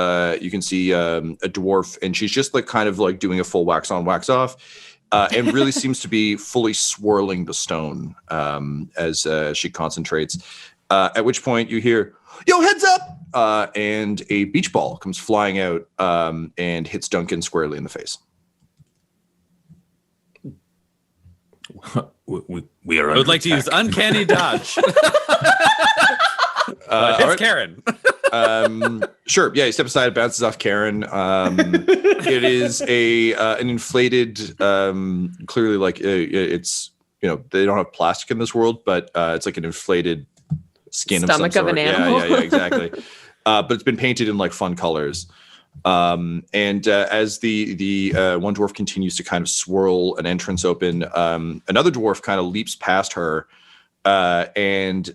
you can see a dwarf, and she's just like kind of like doing a full wax on, wax off. And really seems to be fully swirling the stone as she concentrates. At which point you hear, "Yo, heads up!" And a beach ball comes flying out and hits Duncan squarely in the face. We are. I would like to use uncanny dodge. It's Karen. Sure. Yeah, you step aside, it bounces off Karen. It is an inflated, clearly like it's, you know, they don't have plastic in this world, but it's like an inflated skin stomach of an animal. Yeah, exactly. But it's been painted in like fun colors. And as the one dwarf continues to kind of swirl an entrance open, another dwarf kind of leaps past her. And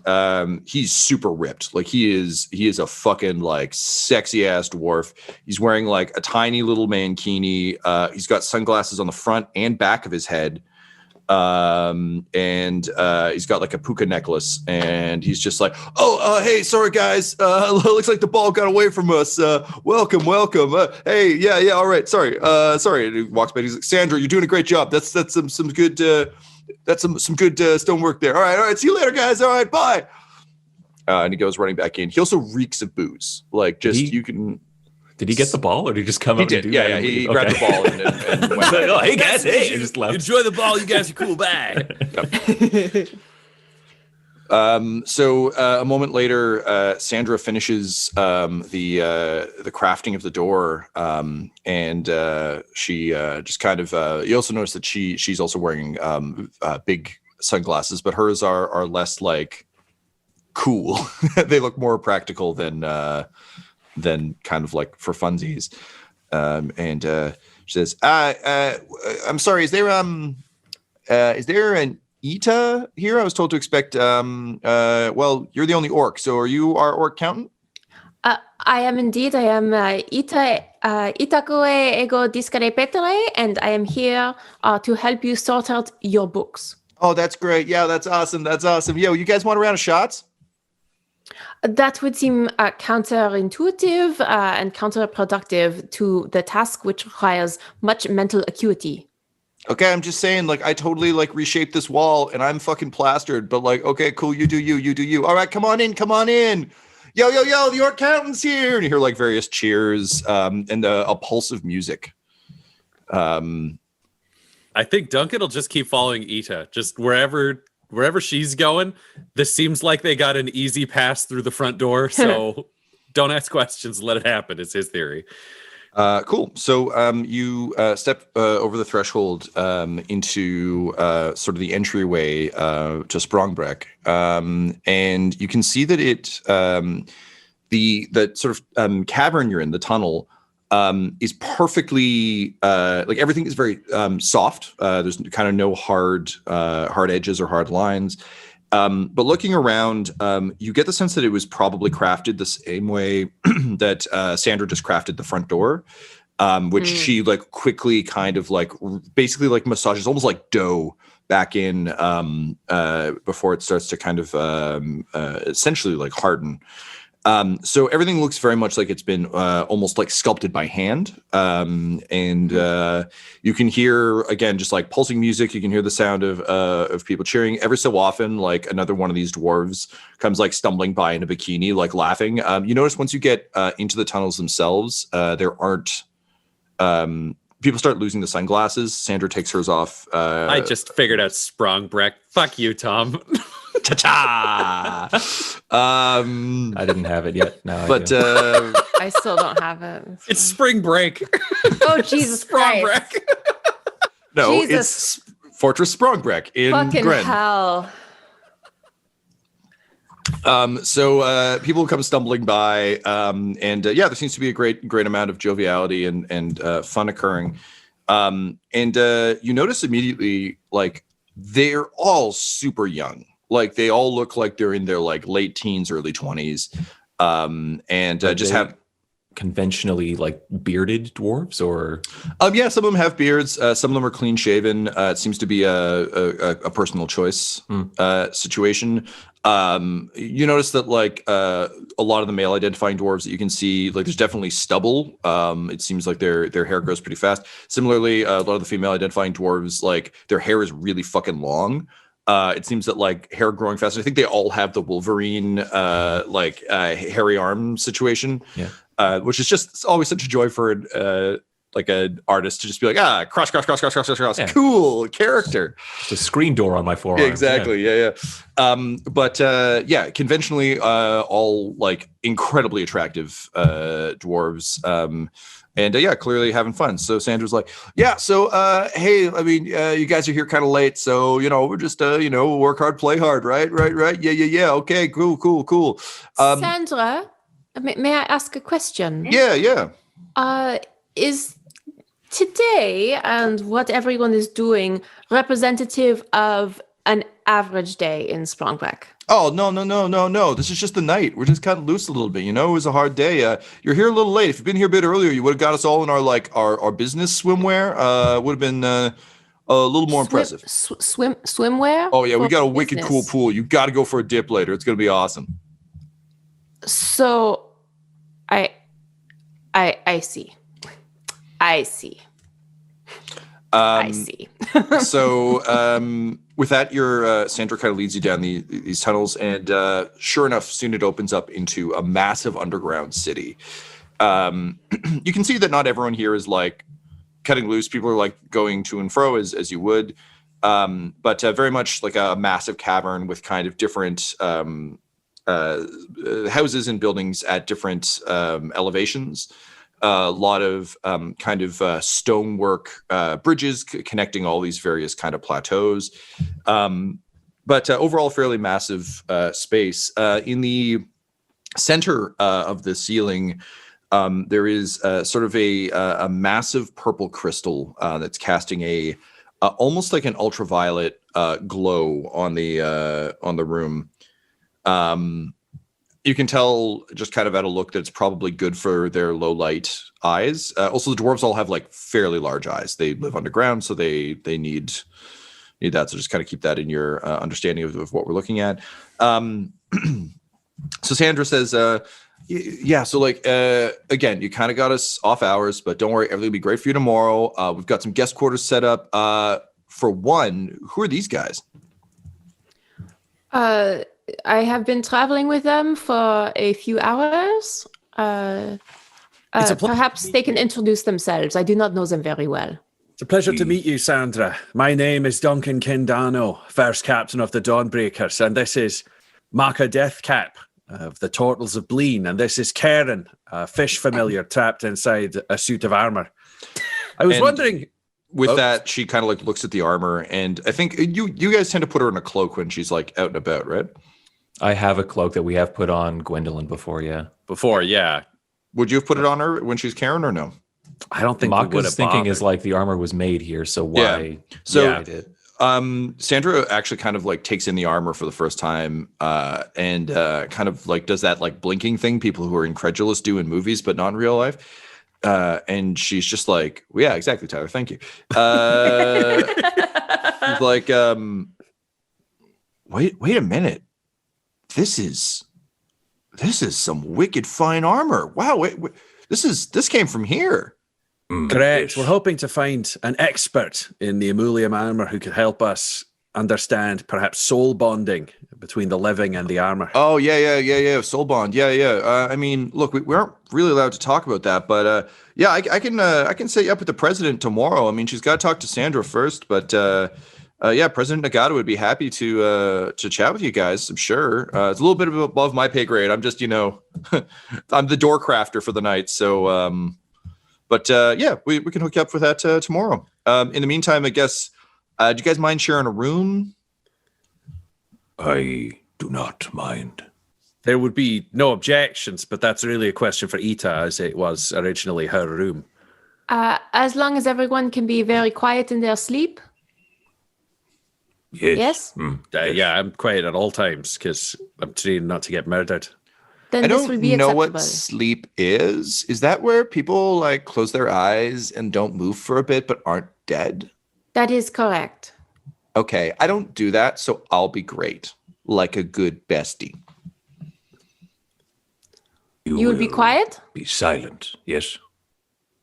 he's super ripped. Like he is a fucking like sexy ass dwarf. He's wearing like a tiny little mankini. He's got sunglasses on the front and back of his head. And he's got like a puka necklace, and he's just like, hey, sorry guys, looks like the ball got away from us. Welcome. Hey, yeah, all right, sorry. And he walks by. He's like, Sandra, you're doing a great job. That's some good some good stonework there. All right, see you later, guys. All right, bye. And he goes running back in. He also reeks of booze. Like just you can. Did he get the ball, or did he just come up? He did. Yeah. He grabbed the ball and went. Like, hey guys, hey! And just left. Enjoy the ball. You guys are cool. Bye. So a moment later, Sandra finishes the crafting of the door, and she just kind of. You also notice that she's also wearing big sunglasses, but hers are less like cool. They look more practical than kind of like for funsies. And she says, I'm sorry, is there an Ita here? I was told to expect, well, you're the only orc, so are you our orc accountant? I am indeed. I am Itakue ego Decapitated, and I am here to help you sort out your books. Oh, that's great. Yeah, that's awesome. That's awesome. Yo, you guys want a round of shots? That would seem counterintuitive and counterproductive to the task, which requires much mental acuity. Okay, I'm just saying, like, I totally, like, reshaped this wall, and I'm fucking plastered, but, like, okay, cool, you do you, you do you. All right, come on in, come on in. Yo, yo, yo, the orc accountant's here. And you hear, like, various cheers and a pulse of music. I think Duncan will just keep following Ita. Just wherever she's going, this seems like they got an easy pass through the front door. So don't ask questions. Let it happen. It's his theory. Cool. So you step over the threshold into sort of the entryway to Sprangbrekh. And you can see that the sort of cavern you're in, the tunnel, is perfectly like everything is very soft. There's kind of no hard edges or hard lines. But looking around, you get the sense that it was probably crafted the same way that Sandra just crafted the front door, which she like quickly kind of like basically like massages almost like dough back in before it starts to kind of essentially like harden. So everything looks very much like it's been almost like sculpted by hand. And you can hear, again, just like pulsing music. You can hear the sound of people cheering. Every so often, like another one of these dwarves comes like stumbling by in a bikini, like laughing. You notice once you get into the tunnels themselves, there aren't people start losing the sunglasses. Sandra takes hers off. I just figured out Sprangbrekh. Fuck you, Tom. Ta-ta! I didn't have it yet. No, but I still don't have it. It's spring break. Oh, Jesus Christ. Sprangbrekh. No, Jesus. it's Fortress Sprangbrekh in Fucking Gren. hell. So people come stumbling by, and yeah, there seems to be a great amount of joviality and fun occurring. And you notice immediately, like, they're all super young. Like, they all look like they're in their like late teens, early 20s, and just have conventionally like bearded dwarves, or yeah, some of them have beards. Some of them are clean shaven. It seems to be a personal choice situation. You notice that like a lot of the male identifying dwarves that you can see, like, there's definitely stubble. It seems like their hair grows pretty fast. Similarly, a lot of the female identifying dwarves, like, their hair is really fucking long. It seems that like hair growing fast. I think they all have the Wolverine hairy arm situation, which is just always such a joy for like an artist to just be like, cross. Yeah. Cool character. Just a screen door on my forearm. Exactly. Yeah. But yeah, conventionally, all like incredibly attractive dwarves. And yeah, clearly having fun. So Sandra's like, yeah, so hey, I mean, you guys are here kind of late, so we're just work hard, play hard, right? Yeah. Okay, cool. Sandra, may I ask a question? Yeah. Is today and what everyone is doing representative of an average day in Sprangbrekh? Oh, no. This is just the night. We're just kind of loose a little bit. It was a hard day. You're here a little late. If you'd been here a bit earlier, you would have got us all in our business swimwear. Would have been a little more impressive. Swimwear? Oh, yeah. We got a business. wicked cool pool. You got to go for a dip later. It's going to be awesome. So I see. I see. So with that, your Sandra kind of leads you down these tunnels, and sure enough, soon it opens up into a massive underground city. You can see that not everyone here is like cutting loose. People are like going to and fro as you would, but very much like a massive cavern with kind of different houses and buildings at different elevations. A lot of kind of stonework bridges connecting all these various kind of plateaus. But overall, fairly massive space. In the center of the ceiling, there is sort of a massive purple crystal that's casting a almost like an ultraviolet glow on the room. You can tell just kind of at a look that it's probably good for their low light eyes. Also, the dwarves all have like fairly large eyes. They live underground, so they need that. So just kind of keep that in your understanding of what we're looking at. So Sandra says, yeah, so like, again, you kind of got us off hours, but don't worry, everything will be great for you tomorrow. We've got some guest quarters set up. For one, who are these guys? I have been traveling with them for a few hours. Perhaps they can introduce themselves. I do not know them very well. It's a pleasure to meet you, Sandra. My name is Duncan Danno, first captain of the Dawnbreakers, and this is Makka Deathcap of the Turtles of Bleen, and this is Karen, a fish familiar trapped inside a suit of armor. I was wondering... With that, she kind of like looks at the armor, and I think you guys tend to put her in a cloak when she's like out and about, right? I have a cloak that we have put on Gwendolyn before, yeah. Before, yeah. Would you have put it on her when she's Karen or no? I don't think we would have thinking bothered. is like the armor was made here, so why? Yeah. So I did. Sandra actually kind of like takes in the armor for the first time, and kind of like does that like blinking thing people who are incredulous do in movies, but not in real life. And she's just like, well, yeah, exactly, Tyler. Thank you. Like, wait a minute. This is some wicked fine armor. Wow. Wait, this came from here. Correct. We're hoping to find an expert in the Emulium armor who could help us understand perhaps soul bonding between the living and the armor. Oh, yeah. Soul bond. Yeah. I mean, look, we aren't really allowed to talk about that, but yeah, I can set you up with the president tomorrow. I mean, she's got to talk to Sandra first, but yeah, President Nagata would be happy to chat with you guys, I'm sure. It's a little bit above my pay grade. I'm just, I'm the door crafter for the night. So, but yeah, we can hook you up with that tomorrow. In the meantime, I guess, do you guys mind sharing a room? I do not mind. There would be no objections, but that's really a question for Ita, as it was originally her room. As long as everyone can be very quiet in their sleep. Yes. Yes? Yeah, I'm quiet at all times because I'm trying not to get murdered. Then I this will don't be know acceptable. what sleep is. Is that where people like close their eyes and don't move for a bit but aren't dead? That is correct. Okay, I don't do that, so I'll be great. Like a good bestie. You would be will quiet? Be silent, yes.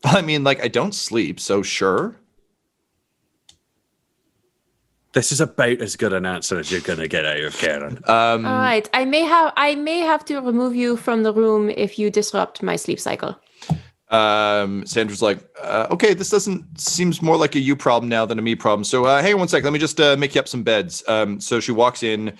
I mean, like, I don't sleep, so sure. This is about as good an answer as you're going to get out of Karen. All right. I may have to remove you from the room if you disrupt my sleep cycle. Sandra's like, okay, this seems more like a you problem now than a me problem. So, hey, one sec, let me just make you up some beds. So she walks in,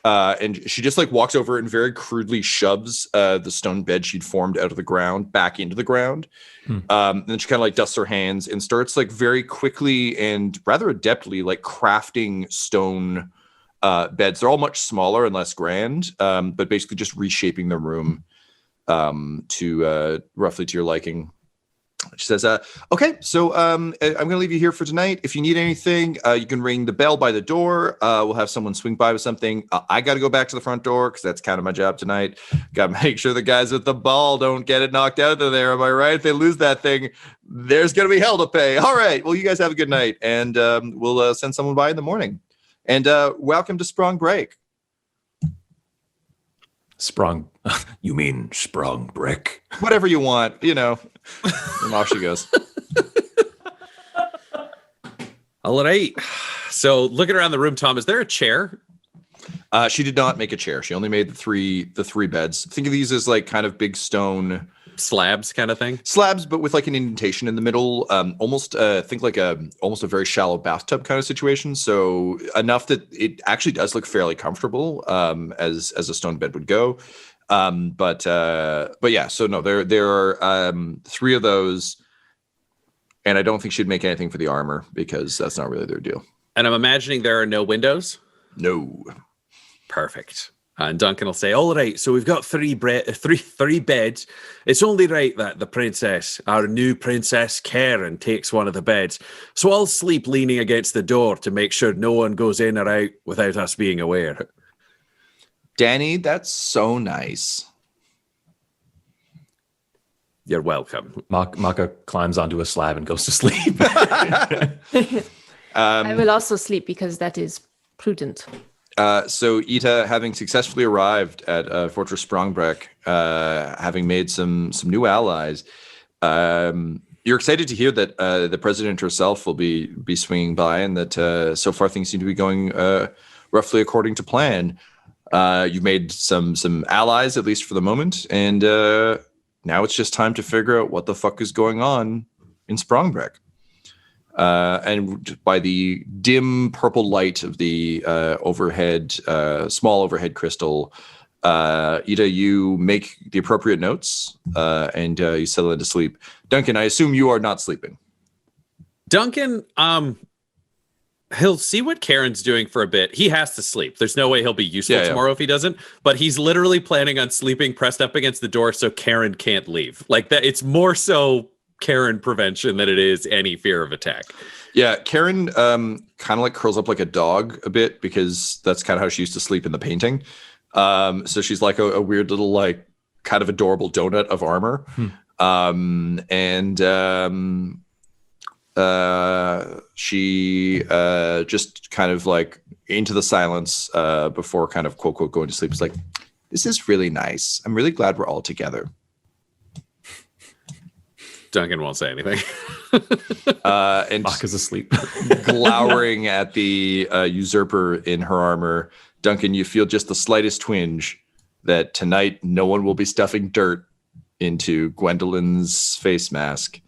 and she just like walks over and very crudely shoves the stone bed she'd formed out of the ground back into the ground. And then she kind of like dusts her hands and starts like very quickly and rather adeptly like crafting stone beds. They're all much smaller and less grand, but basically just reshaping the room to roughly to your liking. She says, okay, so I'm going to leave you here for tonight. If you need anything, you can ring the bell by the door. We'll have someone swing by with something. I got to go back to the front door because that's kind of my job tonight. Got to make sure the guys with the ball don't get it knocked out of there. Am I right? If they lose that thing, there's going to be hell to pay. All right. Well, you guys have a good night, and we'll send someone by in the morning. And welcome to Sprangbrekh. You mean Sprangbrekh? Whatever you want, and off she goes. All right. So looking around the room, Tom, is there a chair? She did not make a chair. She only made the three beds. Think of these as like kind of big stone Slabs kind of thing? slabs, but with like an indentation in the middle. Almost think like almost a very shallow bathtub kind of situation. So enough that it actually does look fairly comfortable, as a stone bed would go. But yeah, so no, there are three of those, and I don't think she'd make anything for the armor because that's not really their deal. And I'm imagining there are no windows. No. Perfect. And Duncan will say, all right, so we've got three beds. It's only right that the princess, our new Princess Karen, takes one of the beds. So I'll sleep leaning against the door to make sure no one goes in or out without us being aware. Danny, that's so nice. You're welcome. Makka climbs onto a slab and goes to sleep. I will also sleep because that is prudent. So Ita, having successfully arrived at Fortress Sprangbrekh, having made some new allies, you're excited to hear that the president herself will be swinging by, and that so far things seem to be going roughly according to plan. You've made some allies, at least for the moment, and now it's just time to figure out what the fuck is going on in Sprangbrekh. And by the dim purple light of the small overhead crystal, Ida, you make the appropriate notes and you settle into sleep. Duncan, I assume you are not sleeping. Duncan, he'll see what Karen's doing for a bit. He has to sleep. There's no way he'll be useful tomorrow if he doesn't. But he's literally planning on sleeping pressed up against the door so Karen can't leave. Like that, it's more so Karen prevention than it is any fear of attack. Yeah, Karen kind of like curls up like a dog a bit because that's kind of how she used to sleep in the painting. So she's like a weird little like kind of adorable donut of armor. She just kind of like into the silence before kind of quote going to sleep. It's like, this is really nice. I'm really glad we're all together. Duncan won't say anything. And Makka's asleep. glowering at the usurper in her armor, Duncan, you feel just the slightest twinge that tonight no one will be stuffing dirt into Gwendolyn's face mask.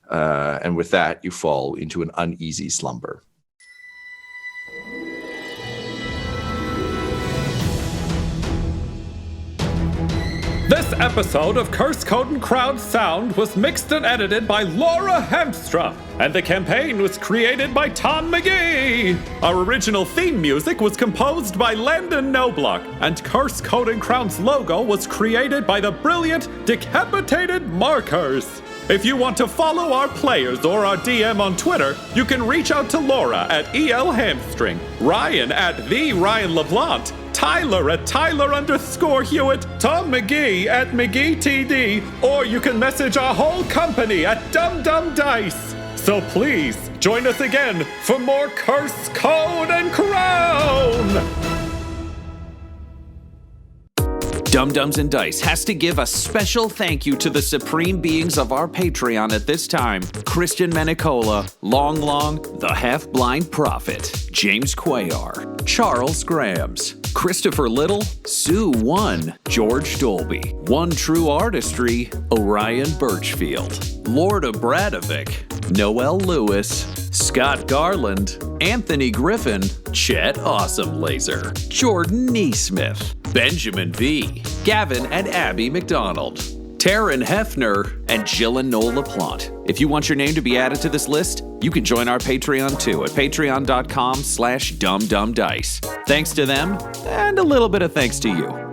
And with that, you fall into an uneasy slumber. This episode of Curse Code and Crowd Sound was mixed and edited by Laura Hamstra, and the campaign was created by Tom McGee. Our original theme music was composed by Landon Knoblock, and Curse Code and Crown's logo was created by the brilliant Decapitated Markers. If you want to follow our players or our DM on Twitter, you can reach out to Laura at EL Hamstring, Ryan at the Ryan LaPlante, Tyler at Tyler_Hewitt, Tom McGee at McGeeTD, or you can message our whole company at Dum Dice. So please join us again for more Curse, Code, and Crown! Dum Dums and Dice has to give a special thank you to the supreme beings of our Patreon at this time: Christian Menicola, Long, the Half-Blind Prophet, James Cuellar, Charles Grams, Christopher Little, Sue One, George Dolby, One True Artistry, Orion Birchfield, Lord of Bradovic, Noel Lewis, Scott Garland, Anthony Griffin, Chet Awesome Laser, Jordan Neesmith, Benjamin V, Gavin and Abby McDonald, Taryn Hefner, and Jill and Noel LaPlante. If you want your name to be added to this list, you can join our Patreon too at patreon.com/dumdumdice. Thanks to them, and a little bit of thanks to you.